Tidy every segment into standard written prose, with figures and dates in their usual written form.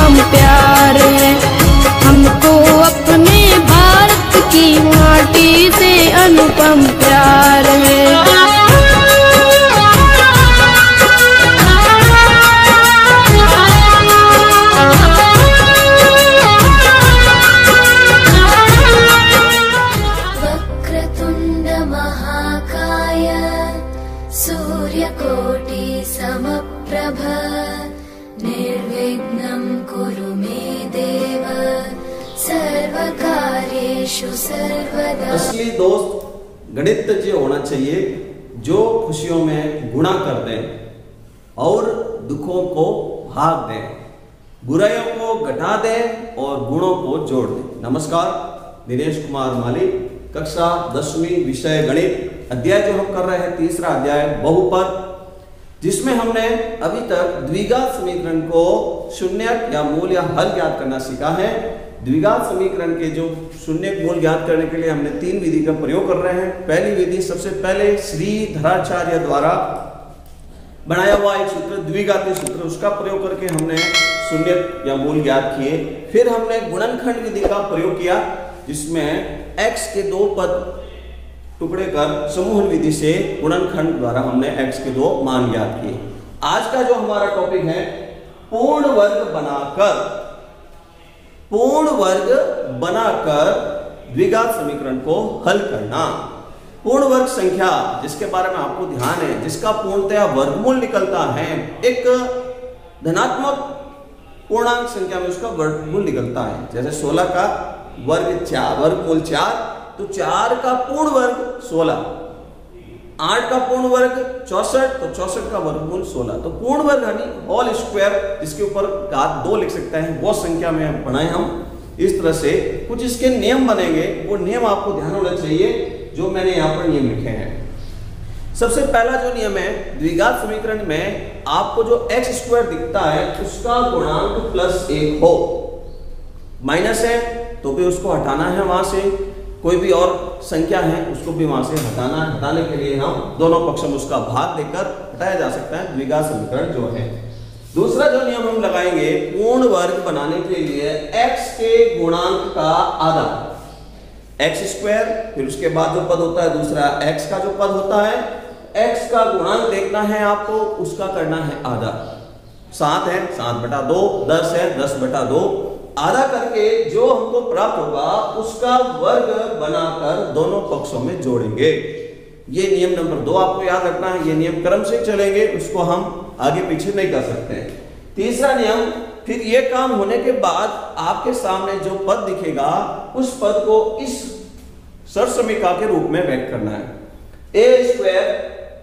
अनुपम प्यार है। हमको अपने भारत की माटी से अनुपम प्यार है। वक्रतुंड महाकाय सूर्यकोटि समप्रभ निर्विघ्नं कुरु मे देव सर्वकार्येषु सर्वदा। असली दोस्त गणित जो होना चाहिए जो खुशियों में गुणा कर दे और दुखों को भाग दे, बुराइयों को घटा दे और गुणों को जोड़ दे। नमस्कार, दिनेश कुमार माली, कक्षा 10वीं, विषय गणित। अध्याय जो हम कर रहे हैं तीसरा अध्याय बहुपद, जिसमें हमने अभी तक द्विघात समीकरण को शून्य या मूल या हल ज्ञात करना सीखा है। द्विघात समीकरण के जो शून्य मूल ज्ञात करने के लिए हमने 3 विधि का प्रयोग कर रहे हैं। पहली विधि, सबसे पहले श्रीधराचार्य द्वारा बनाया हुआ एक सूत्र, द्विघाती सूत्र, उसका प्रयोग करके हमने शून्य या मूल ज्ञात किए। फिर हमने गुणनखंड विधि का प्रयोग किया, जिसमें x के 2 पद टुकड़े कर समूहन विधि से गुणनखंड द्वारा हमने x के 2 मान ज्ञात किए। आज का जो हमारा टॉपिक है, पूर्ण वर्ग बनाकर द्विघात समीकरण को हल करना। पूर्ण वर्ग संख्या जिसके बारे में आपको ध्यान है, जिसका पूर्णतया वर्गमूल निकलता है, एक धनात्मक पूर्णांक संख्या में उसका वर्गमूल निकलता है। जैसे 16 का वर्गमूल 4, तो 4 का पूर्ण वर्ग 16, 8 का पूर्ण वर्ग 64, तो 64 का वर्गमूल 16। तो पूर्ण वर्ग यानी होल स्क्वायर, जिसके ऊपर घात 2 लिख सकते हैं, वो संख्या में बनाए हम। इस तरह से कुछ इसके नियम बनेंगे, वो नियम आपको ध्यान होना चाहिए जो मैंने यहाँ पर नियम लिखे हैं। सबसे पहला जो नियम है, द्विघात समीकरण में आपको जो x स्क्वायर दिखता है उसका गुणांक +1 हो। माइनस है तो भी उसको हटाना है वहां से, कोई भी और संख्या है उसको भी वहां से हटाना है। हटाने के लिए हम दोनों पक्षों में उसका भाग देकर हटाया जा सकता है द्विघात समीकरण जो है। दूसरा जो नियम हम लगाएंगे, पूर्ण वर्ग बनाने के लिए x के गुणांक का आधा, x स्क्वायर, फिर उसके बाद जो पद होता है दूसरा x का जो पद होता है, x का गुणांक देखना है आपको, उसका करना है आधा। 7 है 7/2, 10 है 10/2, आधा करके जो हमको प्राप्त होगा उसका वर्ग बनाकर दोनों पक्षों में जोड़ेंगे। ये नियम नंबर 2 आपको याद रखना है। ये नियम क्रम से चलेंगे, उसको हम आगे पीछे नहीं कर सकते। तीसरा नियम, फिर ये काम होने के बाद आपके सामने जो पद दिखेगा उस पद को इस सरसमीका के रूप में व्यक्त करना है। a स्क्वायर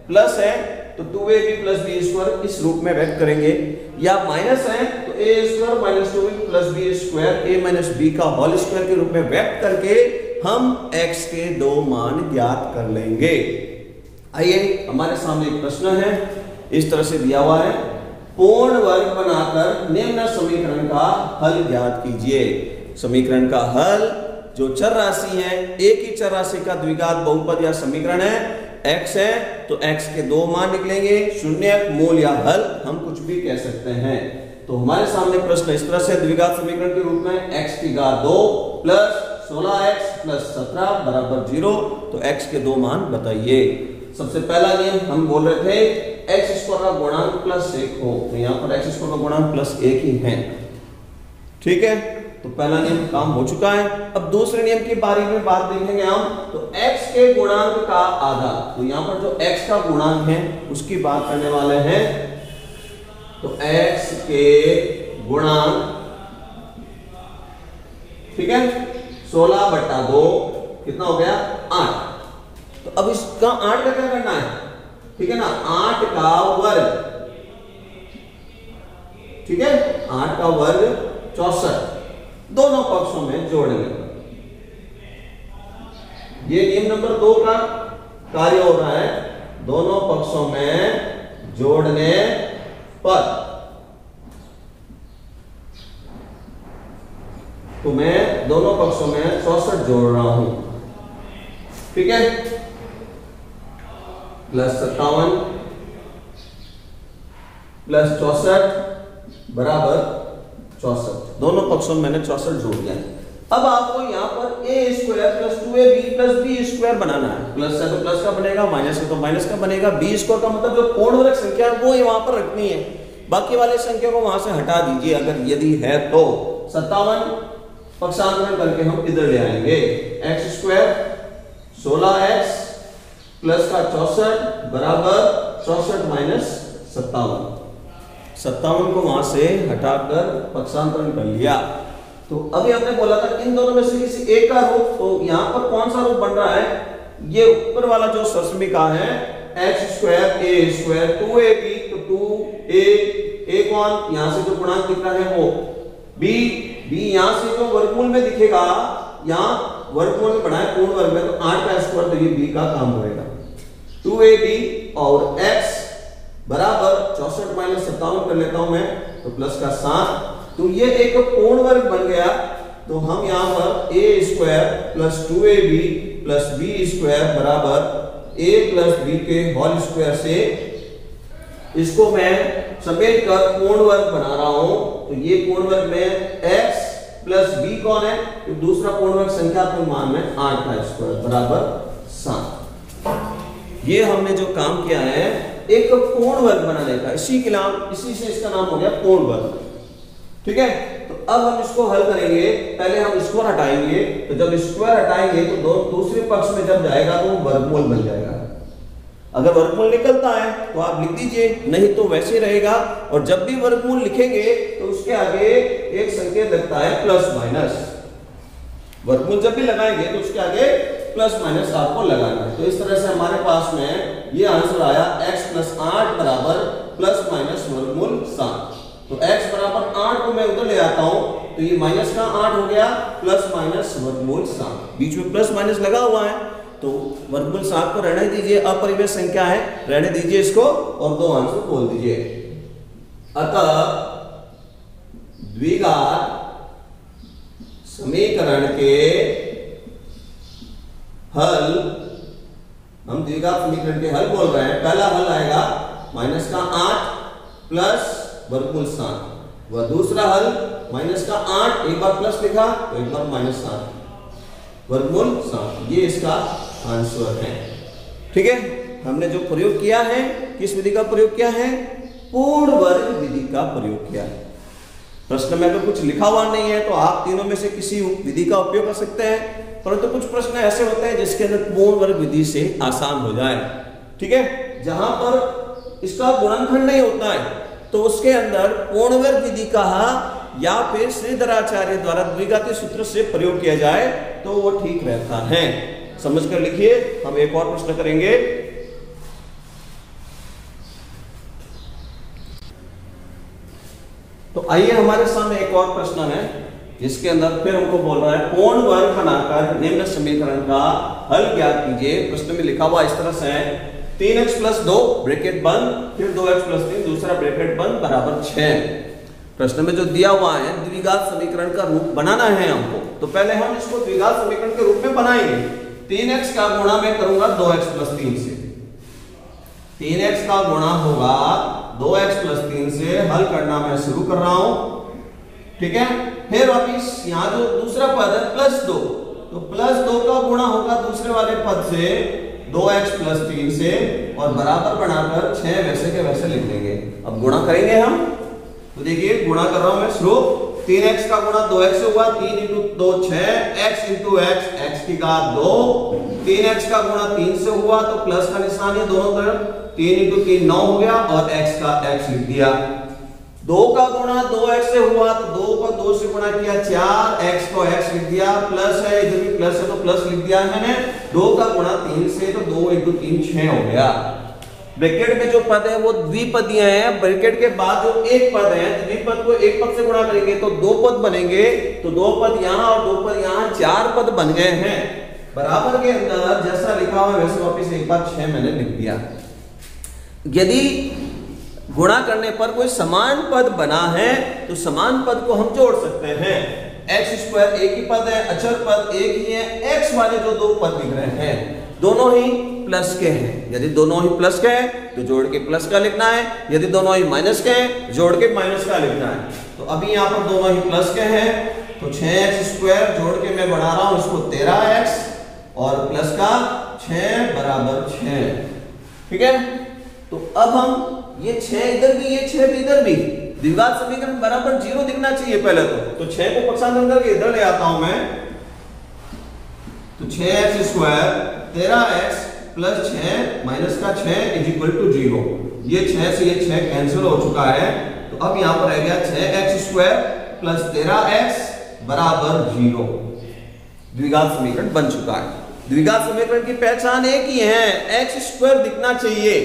प्लस है तो 2ab + b² इस रूप में व्यक्त करेंगे, या माइनस है तो a square - 2b + b² a - b का होल स्क्वायर के रूप में व्यक्त करके हम x के 2 मान ज्ञात कर लेंगे। आइए, हमारे सामने एक प्रश्न है, इस तरह से दिया हुआ है, पूर्ण वर्ग बनाकर निम्न समीकरण का हल ज्ञात कीजिए। समीकरण का हल जो चर राशि है, एक ही चर राशि का द्विघात बहुपद या समीकरण है, x है तो x के 2 मान निकलेंगे। शून्य, मूल या हल हम कुछ भी कह सकते हैं। तो हमारे सामने प्रश्न इस तरह से द्विघात समीकरण के रूप में x की घात 2 + 16x + 17 = 0, तो x के 2 मान बताइए। सबसे पहला नियम हम बोल रहे थे, x स्क्वायर का गुणांक +1 हो, तो यहाँ पर x स्क्वायर का गुणांक +1 ही है। ठीक है, तो पहला नियम काम हो चुका है। अब दूसरे नियम की बारे में बात देखेंगे हम, तो x के गुणांक का आधा, तो यहाँ पर जो x का गुणांक है उसकी बात करने वाले हैं। तो x के गुणांक, ठीक है, 16/2 कितना हो गया 8। तो अब इसका 8 का क्या करना है, ठीक है ना, 8 का वर्ग, ठीक है, 8 का वर्ग 64, दोनों पक्षों में जोड़ेंगे। ये नियम नंबर 2 का कार्य हो रहा है, दोनों पक्षों में जोड़ने पर। तो मैं दोनों पक्षों में 64 जोड़ रहा हूं, ठीक है, +57 + 64 = 64। दोनों पक्षों में मैंने 64 जोड़ दिया। अब आपको यहाँ पर a square plus 2ab plus b square बनाना है। प्लस है तो प्लस का बनेगा, माइनस है तो माइनस का बनेगा। b स्क्वायर का मतलब जो पूर्ण वर्ग संख्या है वो वहां पर रखनी है, बाकी वाले संख्या को वहां से हटा दीजिए अगर यदि है तो। 57 पक्षांतरण करके हम इधर ले आएंगे। x स्क्वायर 16x प्लस का 64 बराबर 64 माइनस 57। 57 को वहां से हटाकर पक्षांतरण कर लिया। तो अभी हमने बोला था इन दोनों में से किसी एक का रूप, तो यहां पर कौन सा रूप बन रहा है? ये ऊपर वाला जो समीकरण है x square a square 2ab, तो 2a कौन, यहां से जो गुणांक दिख रहा है वो b यहां से जो वर्गमूल में दिखेगा, यहां वर्गमूल में बढ़ाए पूर्ण वर्ग में तो 8 का स्क्वायर, तो ये b का काम होगा। 2ab और x बराबर 64 माइनस 57 कर लेता हूं मैं, तो प्लस का 7, तो ये एक पूर्ण वर्ग बन गया। तो हम यहां पर a square plus 2ab plus b square बराबर a प्लस b के होल स्क्वायर से इसको मैं समेट कर पूर्ण वर्ग बना रहा हूं। तो ये पूर्ण वर्ग में x प्लस b कौन है? तो दूसरा पूर्ण वर्ग संख्यात्मक मान में 8 का स्क्वायर बराबर 7। ये हमने जो काम किया है एक पूर्ण वर्ग बनाने का, इसी से इसका नाम हो गया पूर्ण वर्ग। ठीक है, तो अब हम इसको हल करेंगे। पहले हम स्क्वायर हटाएंगे, तो जब स्क्वायर हटाएंगे तो दूसरे पक्ष में जब जाएगा तो वर्गमूल बन जाएगा। अगर वर्गमूल निकलता है तो आप लिख दीजिए, नहीं तो वैसे रहेगा। और जब भी वर्गमूल लिखेंगे तो उसके आगे एक संकेत लगता है प्लस माइनस। वर्गमूल जब भी लगाएंगे तो उसके आगे प्लस माइनस आपको लगाना है। तो इस तरह से हमारे पास में ये आंसर आया x प्लस 8 बराबर प्लस माइनस वर्गमूल 7। तो x बराबर 8 को मैं उधर ले आता हूं, तो ये माइनस का 8 हो गया प्लस माइनस वर्गमूल 7। बीच में प्लस माइनस लगा हुआ है तो वर्गमूल 7 को रहने दीजिए, अपरिमेय संख्या है, रहने दीजिए इसको और दो आंसर बोल दीजिए। अतः द्विघात समीकरण के हल, हम द्विघात समीकरण के हल बोल रहे हैं। पहला हल आएगा माइनस का 8 प्लस वर्गमूल 7, वह दूसरा हल माइनस का 8, एक बार प्लस लिखा तो एक बार माइनस 7 वर्गमूल 7। ये इसका आंसर है। ठीक है, हमने जो प्रयोग किया है, किस विधि का प्रयोग किया है? पूर्ण वर्ग विधि का प्रयोग किया है। प्रश्न में अगर कुछ लिखा हुआ नहीं है तो आप तीनों में से किसी विधि का उपयोग कर सकते हैं, परंतु कुछ प्रश्न ऐसे होते हैं जिसके अंदर पूर्ण वर्ग विधि से आसान हो जाए। ठीक है, जहां पर इसका गुणनखंड नहीं होता है तो उसके अंदर पूर्ण वर्ग विधि का या फिर श्रीधराचार्य द्वारा द्विघाती सूत्र से प्रयोग किया जाए तो वो ठीक रहता है। समझकर लिखिए। हम एक और प्रश्न करेंगे। तो आइए हमारे सामने एक और प्रश्न है जिसके अंदर फिर हमको बोल रहा है पूर्ण वर्ग बनाकर निम्न समीकरण का हल ज्ञात कीजिए। प्रश्न में लिखा हुआ इस तरह से है 3x प्लस 2 ब्रैकेट बंद, फिर 2x प्लस 3 दूसरा ब्रैकेट बंद बराबर 6। प्रश्न में जो दिया हुआ है द्विघात समीकरण का रूप बनाना है हमको, तो पहले हम इसको द्विघात समीकरण के रूप में बनाएंगे। 3x का गुणा मैं करूंगा 2x प्लस 3 से, 3x का गुणा होगा 2x प्लस 3 से। हल करना मैं शुरू कर रहा हूं। ठीक है, फिर वापिस यहां जो दूसरा पद है प्लस 2, तो प्लस 2 का गुणा होगा दूसरे वाले पद से 2x प्लस 3 से, और बराबर बनाकर 6 वैसे के वैसे लिख देंगे। अब गुणा करेंगे हम, तो देखिए गुणा कर रहा हूं मैं शुरू। 3x का गुणा 2x से हुआ, 3 इंटू 2 6, x इंटू x की घात 2। 3x का गुणा 3 से हुआ तो प्लस का निशान है दोनों तरफ, 3 इंटू 3 9 हो गया और x का x लिख दिया। 2 का गुणा 2x से हुआ तो 2 को 2 से गुणा किया 4, x को x लिख दिया, प्लस है इधर भी प्लस है तो प्लस लिख दिया मैंने। 2 का गुणा 3 से तो 2 इंटू 3 6 हो गया। ब्रैकेट में जो पद है वो द्विपदीय है, ब्रैकेट के बाद जो एक पद है द्विपद को एक पद से गुणा करेंगे तो 2 पद बनेंगे, तो 2 पद यहाँ और 2 पद यहाँ, 4 पद बन गए हैं। बराबर के अंदर जैसा लिखा हुआ है वैसे वापिस एक बार 6 मैंने लिख दिया। यदि गुणा करने पर कोई समान पद बना है तो समान पद को हम जोड़ सकते हैं। x स्क्वायर एक ही पद है, अचर पद एक ही है, x वाले जो 2 पद दिख रहे हैं दोनों ही प्लस के हैं। यदि दोनों ही प्लस के हैं तो जोड़ के प्लस का लिखना है, यदि दोनों ही माइनस के हैं जोड़ के माइनस का लिखना है। तो अभी यहाँ पर दोनों ही प्लस के हैं, तो 6x² जोड़ के मैं बना रहा हूं इसको 13x और प्लस का 6 बराबर 6। ठीक है, तो अब हम ये 6 इधर भी, ये 6 भी इधर भी, द्विघात समीकरण बराबर 0 दिखना चाहिए पहले तो 6 को पक्षांतर करके इधर ले आता हूं मैं, तो 6x² 13x प्लस 6 माइनस का 6 इज इक्वल टू 0। ये 6 से ये 6 कैंसिल हो चुका है, तो अब यहाँ पर रह गया 6x² प्लस 13x बराबर 0। द्विघात समीकरण बन चुका है। द्विघात समीकरण की पहचान एक ही है, x² दिखना चाहिए।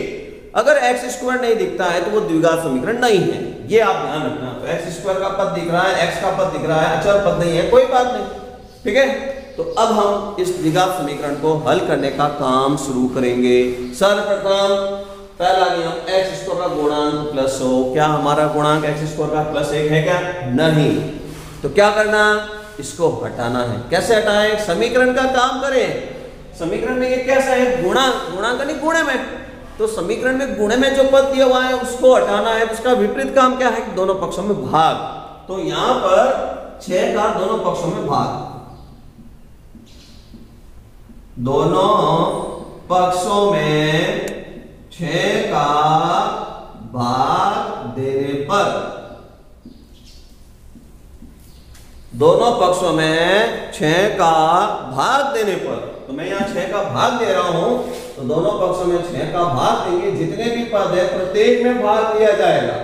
अगर x² नहीं दिखता है तो वो द्विघात समीकरण नहीं है, ये आप ध्यान रखना। तो x² का पद दिख रहा है, x का पद दिख रहा है, अचर पद नहीं है, कोई बात नहीं। ठीक है, तो अब हम इस द्विघात समीकरण को हल करने का काम शुरू करेंगे। सर्वप्रथम पहला नियम, x² का गुणांक प्लस हो। क्या हमारा गुणांक x² का +1 है क्या? नहीं। तो क्या करना, इसको हटाना है। कैसे हटाएं? समीकरण का काम करें। समीकरण में ये कैसा है, गुणांक नहीं गुणे में, तो समीकरण में गुणे में जो पद दिया हुआ है उसको हटाना है। उसका विपरीत काम क्या है, दोनों पक्षों में भाग। तो यहां पर 6 का दोनों पक्षों में भाग, दोनों पक्षों में 6 का भाग देने पर, दोनों पक्षों में 6 का भाग देने पर, तो मैं यहां 6 का भाग दे रहा हूं, तो दोनों पक्षों में 6 का भाग देंगे। जितने भी पद है प्रत्येक में भाग दिया जाएगा।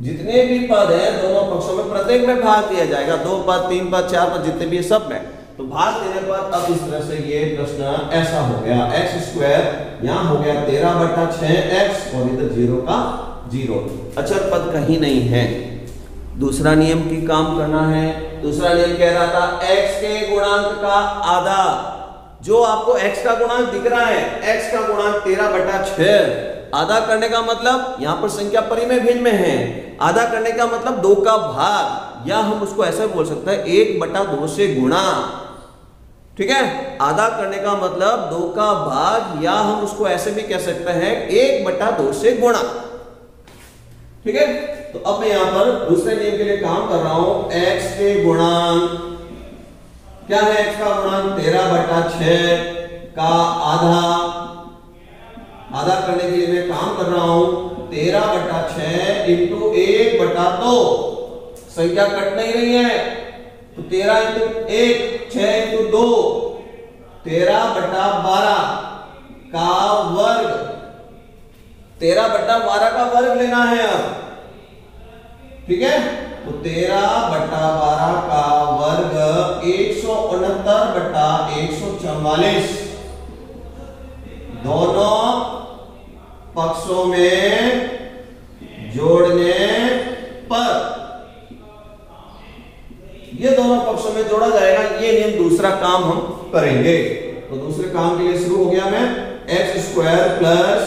जितने भी पद है दोनों पक्षों में प्रत्येक में भाग दिया जाएगा। 2 पद, 3 पद, 4 पद, जितने भी सब में, तो भाग देने पर अब इस तरह से ये प्रश्न ऐसा हो गया, x² यहां हो गया 13/6x और इधर 0 का 0, अचर पद कहीं नहीं है। दूसरा नियम की काम करना है। दूसरा नियम कह रहा था x के गुणांक का आधा। जो आपको x का गुणांक दिख रहा है, x का गुणांक 13/6, आधा करने का मतलब यहां पर संख्या परिमेय भिन्न में है, आधा करने का मतलब 2 का भाग, या हम उसको ऐसे बोल सकते हैं 1/2 से गुणा। ठीक है, आधा करने का मतलब 2 का भाग, या हम उसको ऐसे भी कह सकते हैं 1/2 से गुणा। ठीक है, तो अब मैं यहां पर दूसरे नियम के लिए काम कर रहा हूं। x के गुणांक क्या है, x का गुणांक 13/6 का आधा, आधा करने के लिए मैं काम कर रहा हूं 13/6 इंटू 1/2, संख्या कट नहीं रही है, तो 13 इंटू 1 6 इंटू 2 13/12 का वर्ग, 13/12 का वर्ग लेना है अब। ठीक है, तो 13/12 का वर्ग 169/144, दोनों पक्षों में जोड़ने पर, ये दोनों पक्षों में जोड़ा जाएगा। ये नियम दूसरा काम हम करेंगे। तो दूसरे काम के लिए शुरू हो गया मैं, x² प्लस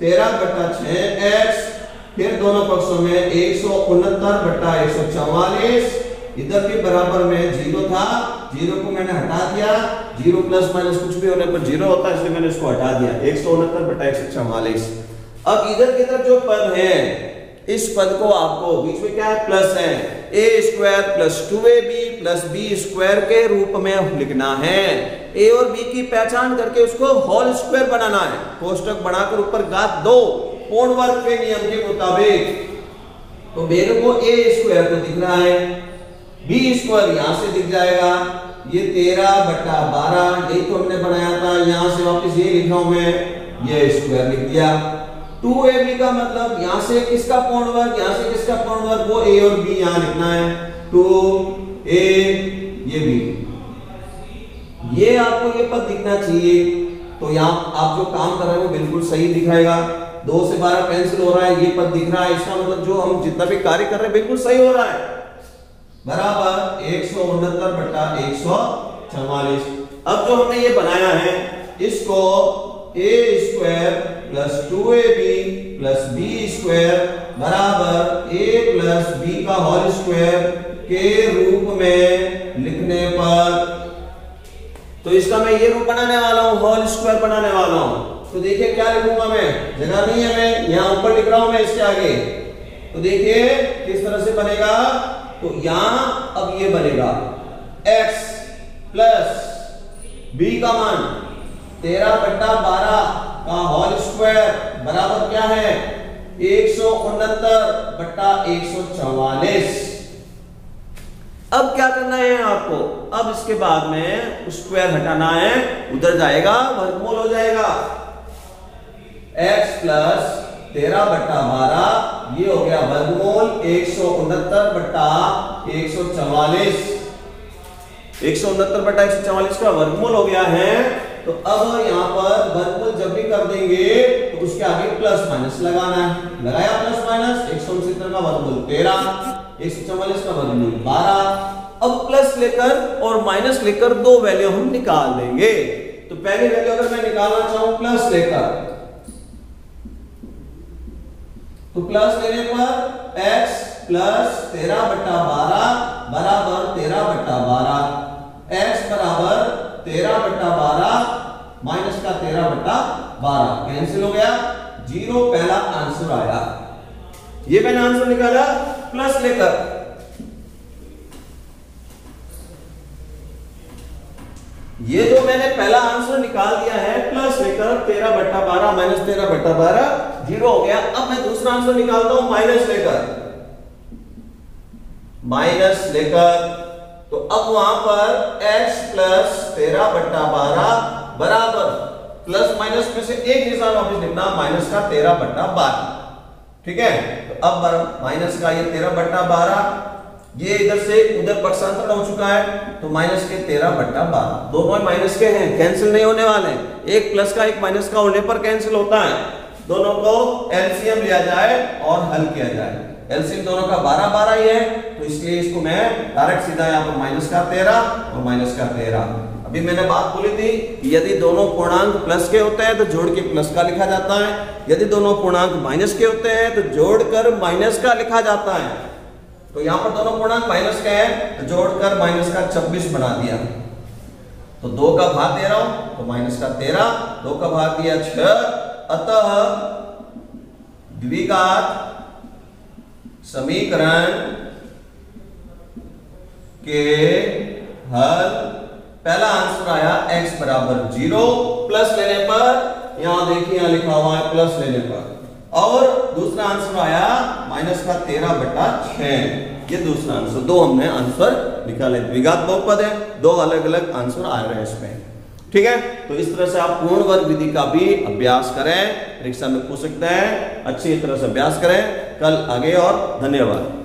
13/6x, फिर दोनों पक्षों में 169/144, इधर भी बराबर में 0 था, 0 को मैंने हटा दिया, 0 प्लस माइनस कुछ भी होने पर 0 होता है, इसलिए मैंने इसको हटा दिया, 169/144। अब इधर की तरफ जो पद है, इस पद को आपको बीच में क्या है, प्लस है, a² plus 2ab plus b² के रूप में लिखना है। a और b की पहचान करके उसको होल स्क्वायर बनाना है, कोष्टक बनाकर ऊपर घात 2 पूर्ण वर्ग के नियम के मुताबिक। तो मेरे को a² तो दिख रहा है, b² यहां से दिख जाएगा, ये 13/12 यही तो हमने बनाया था, यहां से वापस ये लिखा हूं मैं, ये स्क्वायर लिख दिया। 2ab का मतलब यहां से किसका पूर्ण वर्ग, यहां से किसका पूर्ण वर्ग, वो a और b यहां लिखना है, 2a ये b, ये आपको ये पद दिखना चाहिए। तो यहां आप जो काम कर रहे हैं वो बिल्कुल सही दिखाएगा। 2 से 12 कैंसिल हो रहा है, ये पद दिख रहा है, इसका मतलब जो हम जितना भी कार्य कर रहे हैं बिल्कुल सही हो रहा है, बराबर 169/144। अब जो हमने ये बनाया है, इसको a² plus 2ab plus b² बराबर a प्लस b का होल स्क्वायर के रूप में लिखने पर, तो इसका मैं ये रूप बनाने वाला हूं, होल स्क्वायर बनाने वाला हूं। तो देखिए क्या लिखूंगा मैं, जगह नहीं है, मैं यहां ऊपर लिख रहा हूं मैं इसके आगे, तो तो देखिए किस तरह से बनेगा, तो यहां अब ये बनेगा x प्लस b का मान 13/12 का होल स्क्वायर बराबर क्या है 169/144। अब क्या करना है आपको, अब इसके बाद में स्क्वायर हटाना है, उधर जाएगा वर्गमूल हो जाएगा। x प्लस 13/12 ये हो गया वर्गमूल 169/144। 169/144 का वर्गमूल हो गया है। तो अब यहां पर वर्गमूल जब भी कर देंगे तो उसके आगे प्लस माइनस लगाना है। लगाया प्लस माइनस, 169 का वर्गमूल 13, 144 का वर्गमूल 12। अब प्लस लेकर और माइनस लेकर दो वैल्यू हम निकाल देंगे। तो पहली वैल्यू अगर मैं निकालना चाहूं प्लस लेकर, तो प्लस लेने पर x प्लस 13/12 बराबर 13/12, x बराबर 13/12 माइनस का 13/12 कैंसिल हो गया, 0 पहला आंसर आया। ये मैंने आंसर निकाला प्लस लेकर। ये जो मैंने पहला आंसर निकाल दिया है प्लस लेकर 13/12 माइनस 13/12 0 हो गया। अब मैं दूसरा आंसर निकालता हूं माइनस लेकर, तो अब वहां पर x प्लस 13/12 बराबर प्लस माइनस में से एक निशान वापस लिखना, माइनस का 13/12। ठीक है, तो अब माइनस का ये 13/12, ये इधर से उधर पक्षांतर हो चुका है, तो माइनस के 13/12 दोनों माइनस के हैं, कैंसिल नहीं होने वाले। एक प्लस का एक माइनस का होने पर कैंसिल होता है। दोनों को एलसीएम लिया जाए और हल किया जाए। एलसीएम दोनों का 12 ही है, तो इसलिए इसको मैं डायरेक्ट सीधा यहाँ पर माइनस का 13 और माइनस का 13। अभी मैंने बात बोली थी कि यदि दोनों पूर्णांक प्लस के होते हैं तो जोड़ के प्लस का लिखा जाता है, यदि दोनों पूर्णांक माइनस के होते हैं तो जोड़कर माइनस का लिखा जाता है। तो यहां पर दोनों पूर्णांक माइनस के हैं तो जोड़कर माइनस का 26 बना दिया। तो 2 का भाग दे रहा हूं तो माइनस का 13, 2 का भाग दिया 6, अतः द्विघात समीकरण के हल, पहला आंसर आया x बराबर 0, प्लस लेने पर यहां देखिए यहां लिखा हुआ है प्लस लेने पर, और दूसरा आंसर आया माइनस का 13/6। ये दूसरा आंसर, दो हमने आंसर निकाले। द्विघात बहुपद है, दो अलग अलग आंसर आ रहे हैं इसमें। ठीक है, तो इस तरह से आप पूर्ण वर्ग विधि का भी अभ्यास करें, परीक्षा में पूछ सकते हैं। अच्छी तरह से अभ्यास करें। कल आगे और धन्यवाद।